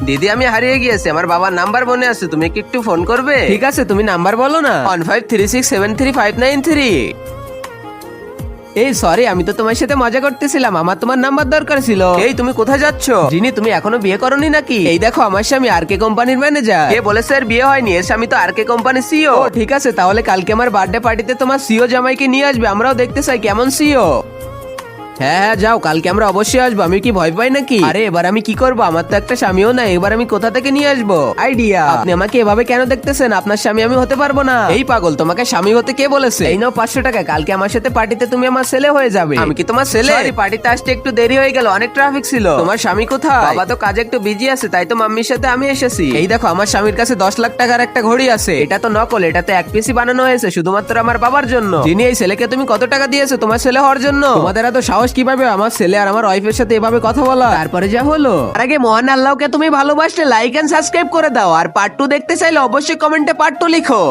দিদি আমি হারিয়ে গিয়েছি, আমার বাবার নাম্বার মনে আছে, তুমি কি একটু ফোন করবে? ঠিক আছে, তুমি নাম্বার বলো না। 1536733593। এই সরি, আমি তো তোমার সাথে মজা করতেছিলাম, আমার তোমার নাম্বার দরকার ছিল। এই তুমি কোথায় যাচ্ছ? জিনি, তুমি এখনো বিয়ে করনি নাকি? এই দেখো, আমার স্বামী আর কে কোম্পানির ম্যানেজার। কে বলেছে এর বিয়ে হয়নি? এর স্বামী তো আর কে কোম্পানি সিও। ও ঠিক আছে, তাহলে কালকে আমার বার্থডে পার্টিতে তোমার সিও জামাইকে নিয়ে আসবে, আমরাও দেখতে চাই কেমন সিও। হ্যাঁ হ্যাঁ যাও, কালকে আমরা অবশ্যই আসবো। আমি কি ভয় পাই নাকি? আরে এবার আমি কি করবো, আমার তো একটা স্বামীও নাই, এবার আমি কোথা থেকে নিয়ে আসবো আইডিয়া? আপনি আমাকে এভাবে কেন দেখতেছেন? আপনার স্বামী আমি হতে পারবো না। এই পাগল, তোমাকে স্বামী হতে কে বলেছে? এই নাও 500 টাকা, কালকে আমার সাথে পার্টিতে তুমি আমার ছেলে হয়ে যাবে। আমি কি তোমার ছেলে? পার্টিতে আসতে একটু দেরি হয়ে গেল, অনেক ট্রাফিক ছিল। তোমার স্বামী কোথায়? বাবা তো কাজে একটু বিজি আছে, তাই তো মাম্মির সাথে আমি এসেছি। এই দেখো, আমার স্বামীর কাছে 10 লাখ টাকার একটা ঘড়ি আছে। এটা তো নকল, এটাতে এক পিসি বানানো হয়েছে শুধুমাত্র আমার বাবার জন্য। যিনি, এই ছেলেকে তুমি কত টাকা দিয়েছো তোমার ছেলে হওয়ার জন্য? তোমাদের এত সাহস কিভাবে আমার ছেলে আর আমার ওয়াইফের সাথে এভাবে কথা বলা? তারপরে যা হলো, তার আগে মহান আল্লাহকে তুমি ভালোবাসলে লাইক এন্ড সাবস্ক্রাইব করে দাও, আর পার্ট 2 দেখতে চাইলে অবশ্যই কমেন্টে পার্ট 2 লিখো।